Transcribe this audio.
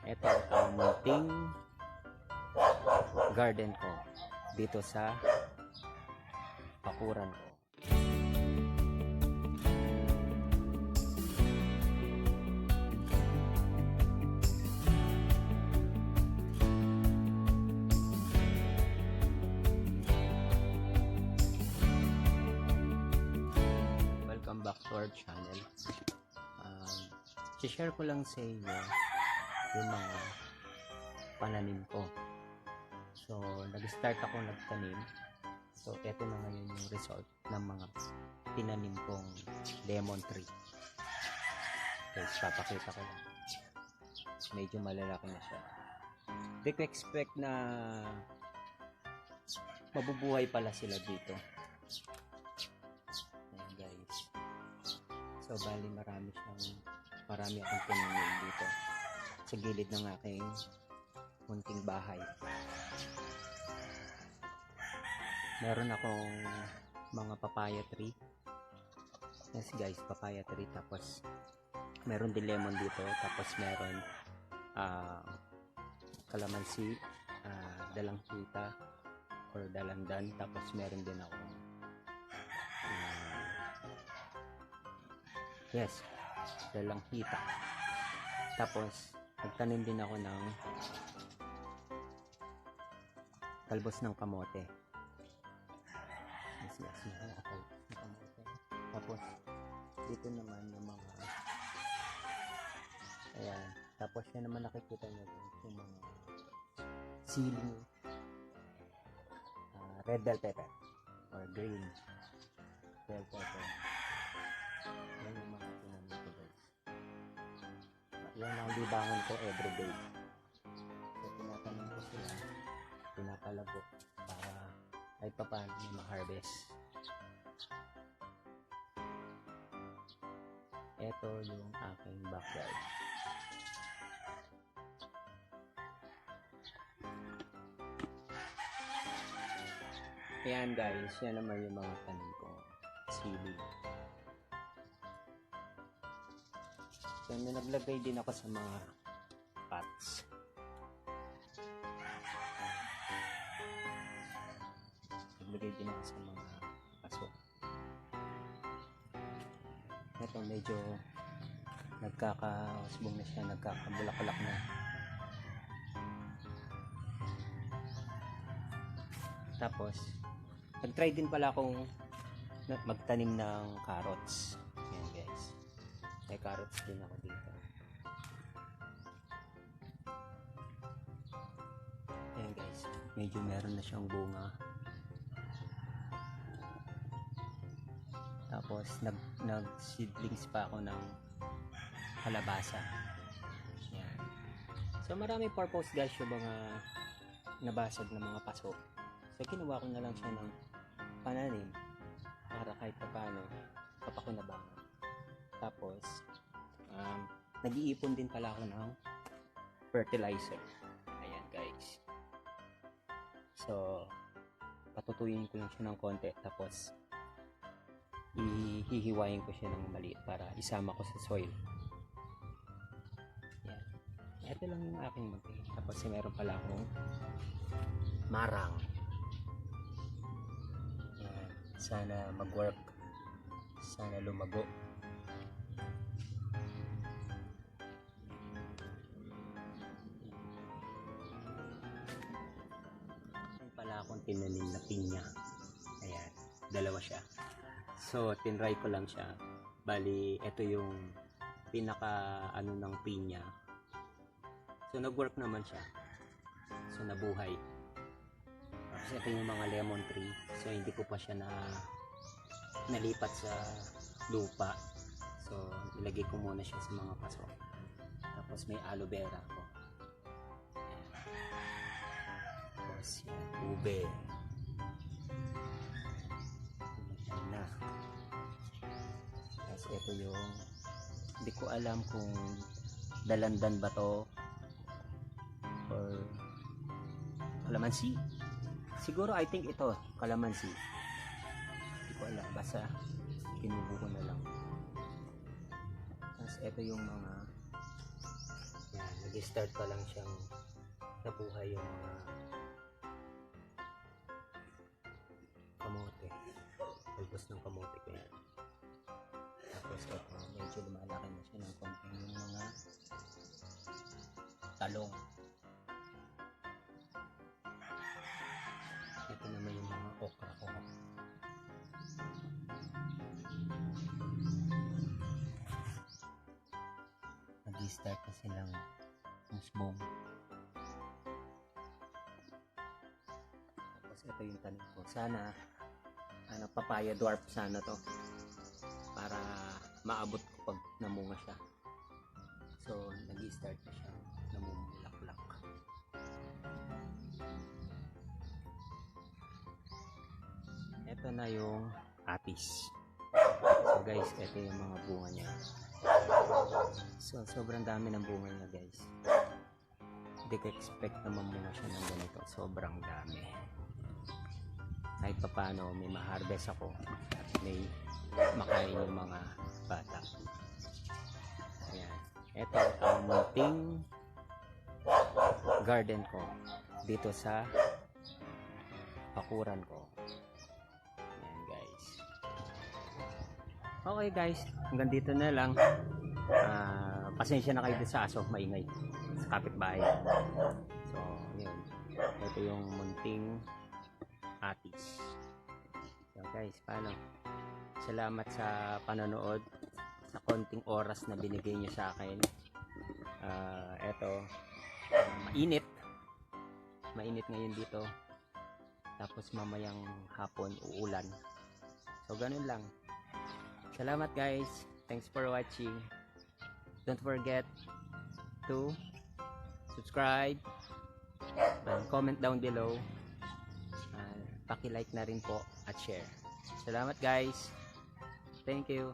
Ito ang munting garden ko dito sa bakuran ko. Welcome back to our channel. I-share ko lang sa inyo yung mga pananim ko. So, nag-start ako nagtanim. So, eto na ngayon yung result ng mga tinanim kong lemon tree. Guys, papakita ko lang. Medyo malalaki na siya. Hindi ko expect na mabubuhay pala sila dito. Ayan guys. So, bali marami akong tinanim dito sa gilid ng aking munting bahay. Meron akong mga papaya tree. Yes guys, papaya tree. Tapos meron din lemon dito. Tapos meron kalamansi, dalanghita or dalandan. Tapos meron din akong dalanghita. Tapos nagtanim din ako ng talbos ng kamote. Kamote. Tapos dito naman yung mga ayan. Tapos yan naman nakikita nyo yung mga siling red bell pepper or green bell pepper. Yan yung mga tinanim ko guys. Yan ang libangan ko everyday. So tinatanim ko sila, pinapalago para kahit pa paano may ma-harvest. Ito yung aking backyard. Ayan guys, yan naman yung mga tanim ko. Sili. So, naglagay din ako sa mga pots. Naglagay din ako sa mga paso. Ito medyo nagkakasbong na siya, nagkakabulaklak na. Tapos, nag-try din pala akong magtanim ng carrots. Ayan guys. May carrots din ako dito. Ayan guys. Medyo meron na siyang bunga. Tapos nag-seedlings pa ako ng kalabasa. Ayan. So marami purpose guys yung mga nabasag na mga paso. So kinuha ko na lang siya ng pananim para kahit pa paano kapakinabangan. Tapos nag-iipon din pala ako ng fertilizer. Ayan guys. So patutuyin ko lang siya ng konti. Tapos ihihiwain ko siya ng maliit para isama ko sa soil. Yan. Ito lang yung aking munti. Tapos meron pala akong marang. Yan. Sana mag-work. Sana lumago. Meron pala akong tinanim na pinya. Ayan. Dalawa siya. So, tinry ko lang siya. Bali, ito yung pinaka ng pinya. So, nag-work naman siya. So, nabuhay. Tapos, ito yung mga lemon tree. So, hindi ko pa siya nalipat sa lupa. So, ilagay ko muna siya sa mga paso. Tapos, may aloe vera ko. Tapos, yan, ube. Ito yung hindi ko alam kung dalandan ba to or kalamansi. Siguro I think ito kalamansi. Hindi ko alam, basta kinubo ko na lang. Tapos ito yung mga yan, nag-start pa lang siyang nabuhay yung mga kamote. Bulbos ng kamote ko yan. Tapos ito, medyo lumalaki na siya ng konting yung mga talong. Ito naman yung mga okra ko. Nag-start na silang musbong. Tapos ito yung tanim ko. Sana papaya dwarf sana to para maabot ko pag namunga siya. So nag-start na siya namumulaklak. Ito na yung atis. So guys, ito yung mga bunga niya. So sobrang dami ng bunga niya guys. Hindi ko expect na mamunga siya ng ganito. Sobrang dami. Kahit pa paano may ma-harvest ako at may makain yung mga bata. Ayan. Ito ang munting garden ko dito sa bakuran ko. Ayan guys. Okay guys, hanggang dito na lang. Pasensya na kayo sa aso, maingay sa kapitbahay. So yun, ito yung munting atis. So guys, paano? Salamat sa panonood, sa konting oras na binigay nyo sa akin. Eto, mainit ngayon dito, tapos mamayang hapon uulan. So ganun lang. Salamat guys, thanks for watching. Don't forget to subscribe and comment down below. Paki-like na rin po at share. Salamat guys. Thank you.